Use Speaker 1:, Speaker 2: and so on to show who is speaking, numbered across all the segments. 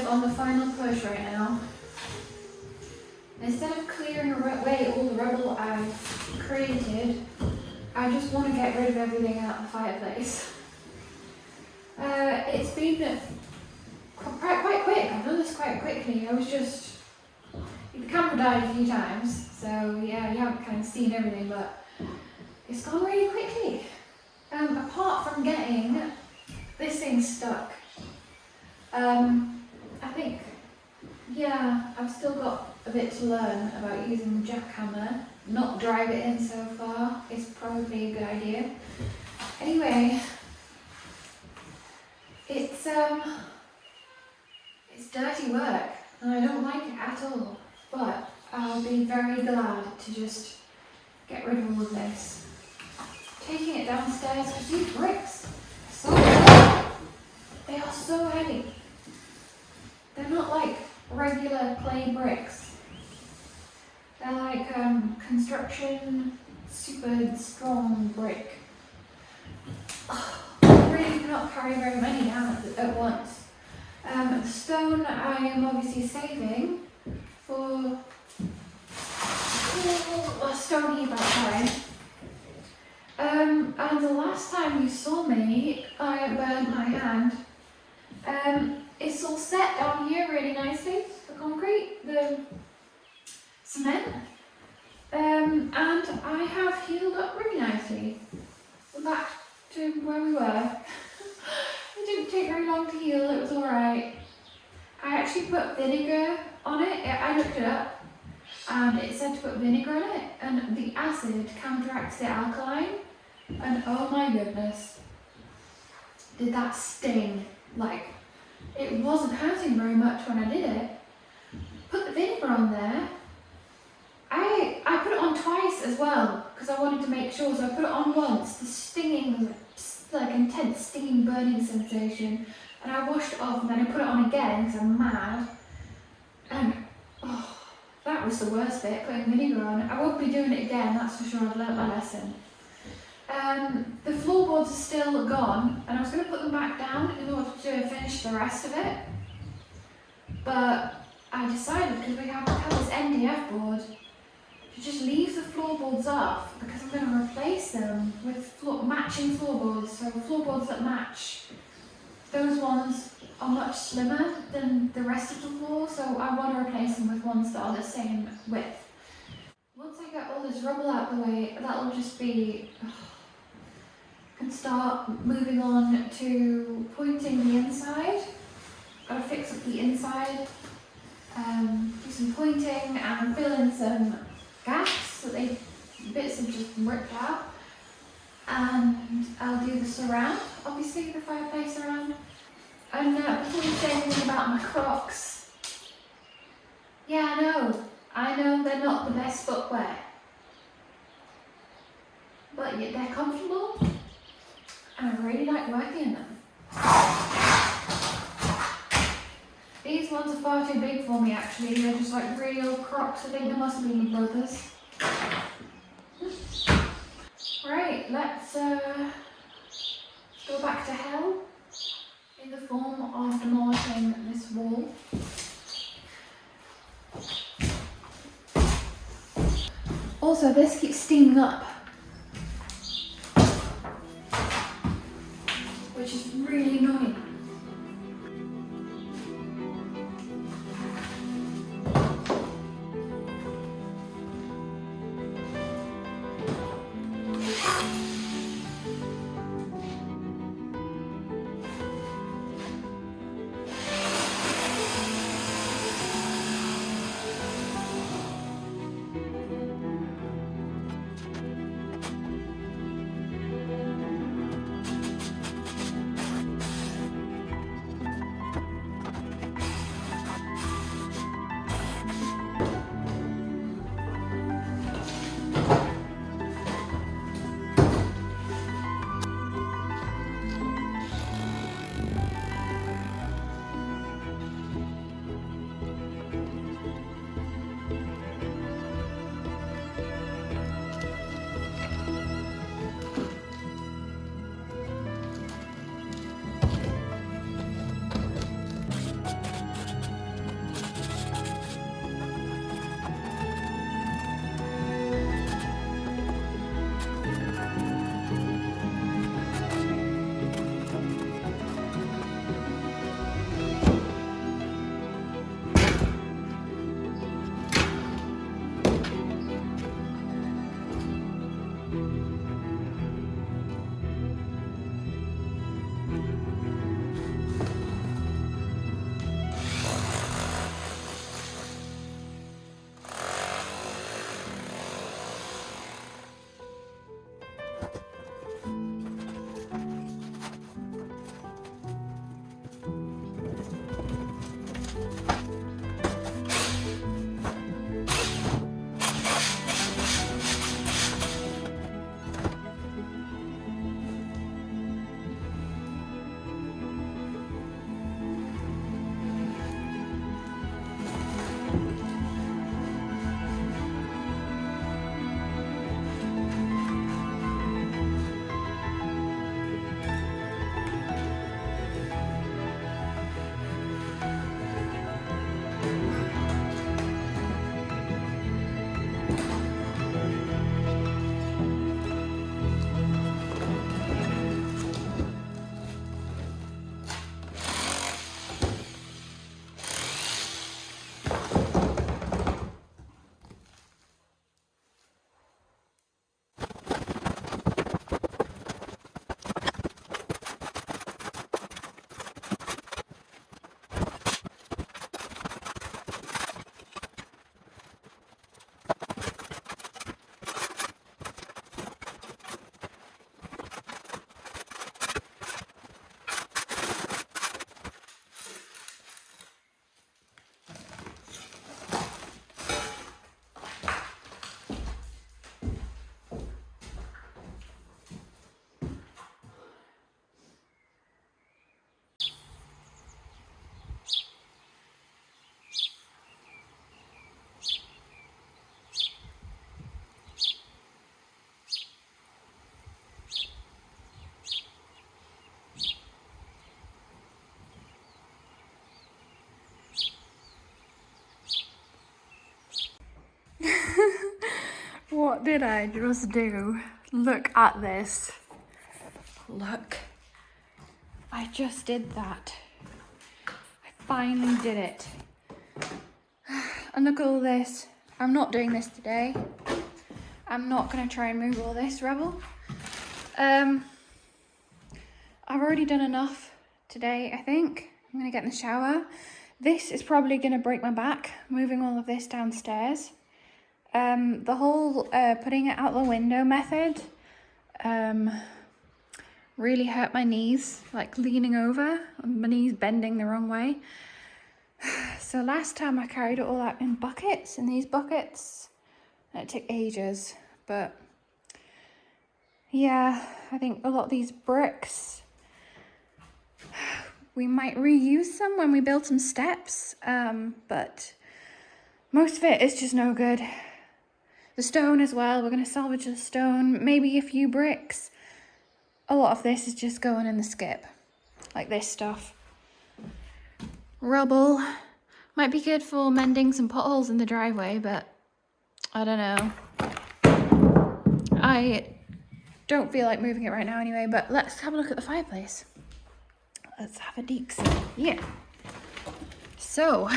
Speaker 1: on the final push right now. Instead of clearing away all the rubble I've created, I just want to get rid of everything out of the fireplace. It's been quite quick. I've done this quite quickly. The camera died a few times, so yeah, you haven't kind of seen everything, but it's gone really quickly. Apart from getting this thing stuck, I think, yeah, I've still got a bit to learn about using the jackhammer. Not drive it in so far is probably a good idea. Anyway, it's dirty work and I don't like it at all, but I'll be very glad to just get rid of all of this. Taking it downstairs because these bricks are so heavy. They are so heavy. They're not like regular clay bricks. They're like construction super strong brick. I really cannot carry very many down at once. The stone I am obviously saving for a stone heap outside. And the last time you saw me, I burnt my hand. It's all set down here really nicely, the concrete, the cement, and I have healed up really nicely. We're back to where we were. It didn't take very long to heal, it was alright. I actually put vinegar on it. I looked it up and it said to put vinegar on it, and the acid counteracts the alkaline, and oh my goodness, did that sting. Like, it wasn't hurting very much when I did it. Put the vinegar on there. I put it on twice as well because I wanted to make sure, so I put it on once. The stinging, like intense stinging burning sensation, and I washed it off, and then I put it on again because I'm mad. And oh, that was the worst bit, putting vinegar on. I won't be doing it again, that's for sure. I've learnt my lesson. The floorboards are still gone, and I was going to put them back down in order to finish the rest of it, but I decided, because we have this NDF board, to just leave the floorboards off, because I'm going to replace them with matching floorboards, so floorboards that match. Those ones are much slimmer than the rest of the floor, so I want to replace them with ones that are the same width. Once I get all this rubble out the way, that'll just be... and start moving on to pointing the inside. Gotta fix up the inside, do some pointing and fill in some gaps that bits have just ripped out. And I'll do the surround, obviously the fireplace surround. And before you say anything about my Crocs, yeah, I know they're not the best footwear, but yet they're comfortable. And I really like working in them. These ones are far too big for me actually. They're just like really old Crocs. I think they must have been my brother's. Right, let's go back to hell in the form of demolishing this wall. Also, this keeps steaming up, which is really annoying. What did I just do? Look at this. Look. I just did that. I finally did it. And look at all this. I'm not doing this today. I'm not gonna try and move all this rubble. I've already done enough today, I think. I'm gonna get in the shower. This is probably gonna break my back, moving all of this downstairs. The whole putting it out the window method really hurt my knees, like leaning over, my knees bending the wrong way. So last time I carried it all out in buckets, in these buckets, and it took ages, but yeah, I think a lot of these bricks, we might reuse them when we build some steps, but most of it is just no good. The stone as well, we're going to salvage the stone, maybe a few bricks. A lot of this is just going in the skip, like this stuff. Rubble might be good for mending some potholes in the driveway, but I don't know. I don't feel like moving it right now anyway, but let's have a look at the fireplace. Let's have a deek see. Yeah. So,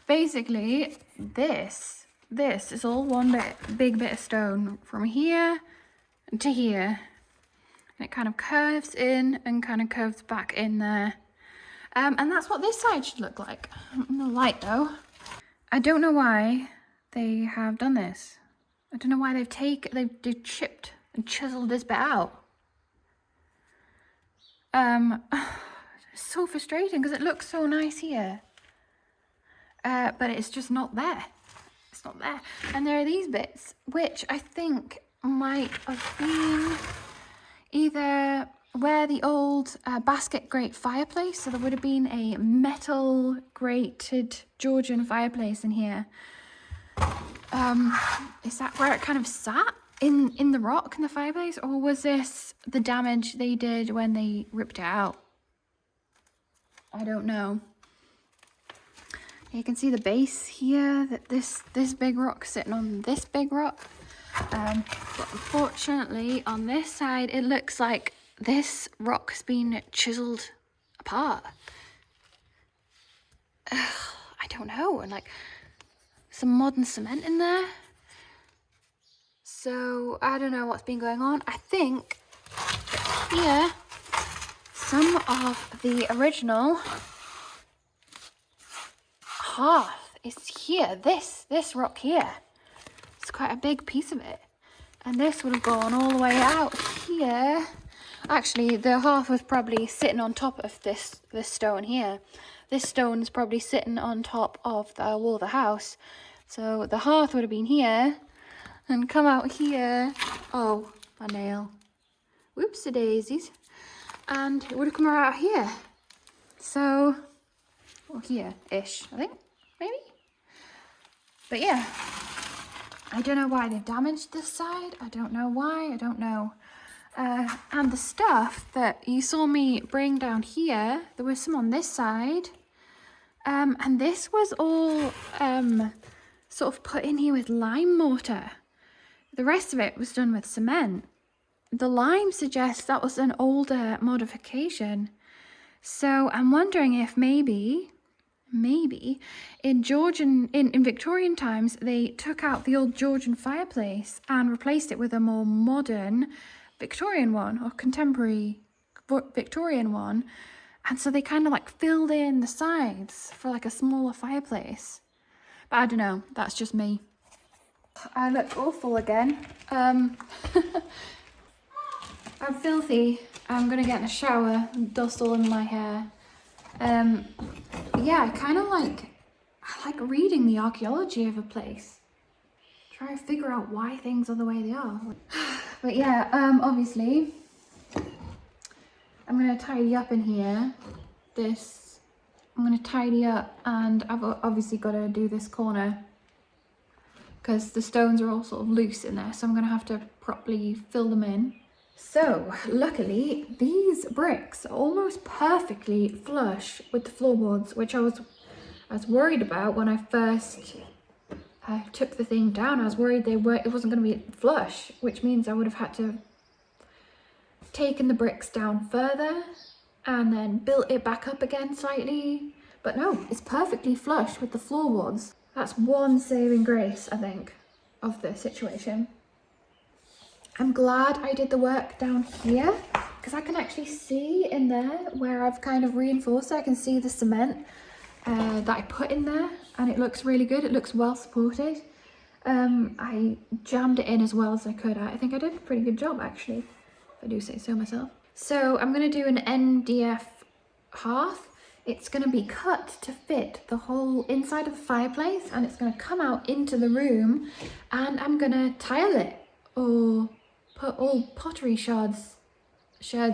Speaker 1: basically, this is all one big bit of stone from here to here. And it kind of curves in and kind of curves back in there. And that's what this side should look like. In the light though. I don't know why they have done this. I don't know why they've chipped and chiseled this bit out. It's so frustrating because it looks so nice here. But it's just not there. It's not there. And there are these bits, which I think might have been either where the old basket grate fireplace, so there would have been a metal grated Georgian fireplace in here. Is that where it kind of sat in the rock in the fireplace, or was this the damage they did when they ripped it out? I don't know. You can see the base here, that this big rock sitting on this big rock. But unfortunately on this side it looks like this rock's been chiseled apart. I don't know, and like some modern cement in there. So I don't know what's been going on. I think here some of the original hearth is here. This rock here. It's quite a big piece of it. And this would have gone all the way out here. Actually, the hearth was probably sitting on top of this stone here. This stone is probably sitting on top of the wall of the house. So the hearth would have been here and come out here. Oh, my nail. Whoopsie daisies. And it would have come out here. So, or here-ish, I think, maybe? But yeah, I don't know why they've damaged this side. I don't know why, I don't know. And the stuff that you saw me bring down here, there was some on this side. And this was all sort of put in here with lime mortar. The rest of it was done with cement. The lime suggests that was an older modification. So I'm wondering if maybe in Victorian times, they took out the old Georgian fireplace and replaced it with a more modern Victorian one, or contemporary Victorian one. And so they kind of like filled in the sides for like a smaller fireplace. But I don't know, that's just me. I look awful again. I'm filthy. I'm gonna get in a shower and dust all in my hair. Yeah, I like reading the archaeology of a place. Try to figure out why things are the way they are. But yeah, obviously, I'm gonna tidy up in here. I'm gonna tidy up, and I've obviously got to do this corner because the stones are all sort of loose in there, so I'm gonna have to properly fill them in. So luckily these bricks are almost perfectly flush with the floorboards, which I was worried about when I first took the thing down. I was worried it wasn't going to be flush, which means I would have had to taken the bricks down further and then built it back up again slightly. But no, it's perfectly flush with the floorboards. That's one saving grace, I think, of the situation. I'm glad I did the work down here because I can actually see in there where I've kind of reinforced it. I can see the cement that I put in there, and it looks really good. It looks well supported. I jammed it in as well as I could. I think I did a pretty good job, actually, if I do say so myself. So I'm going to do an MDF hearth. It's going to be cut to fit the whole inside of the fireplace, and it's going to come out into the room, and I'm going to tile it or put all pottery shards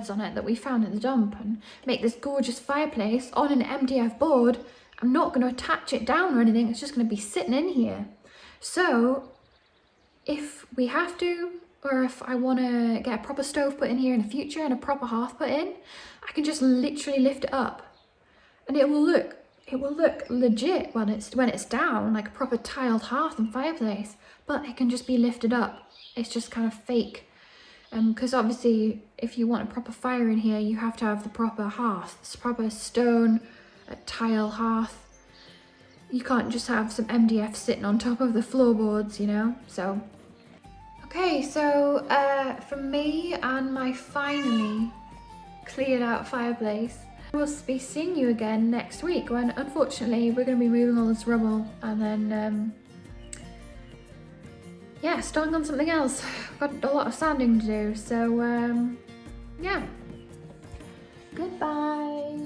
Speaker 1: on it that we found in the dump and make this gorgeous fireplace on an MDF board. I'm not going to attach it down or anything. It's just going to be sitting in here. So if we have to, or if I want to get a proper stove put in here in the future and a proper hearth put in, I can just literally lift it up, and it will look legit when it's down, like a proper tiled hearth and fireplace. But it can just be lifted up. It's just kind of fake. Because obviously, if you want a proper fire in here, you have to have the proper hearth. It's proper stone, tile hearth. You can't just have some MDF sitting on top of the floorboards, you know? So, okay, so for me and my finally cleared out fireplace, we'll be seeing you again next week when, unfortunately, we're going to be moving all this rubble and then yeah, starting on something else. Got a lot of sanding to do, so yeah. Goodbye.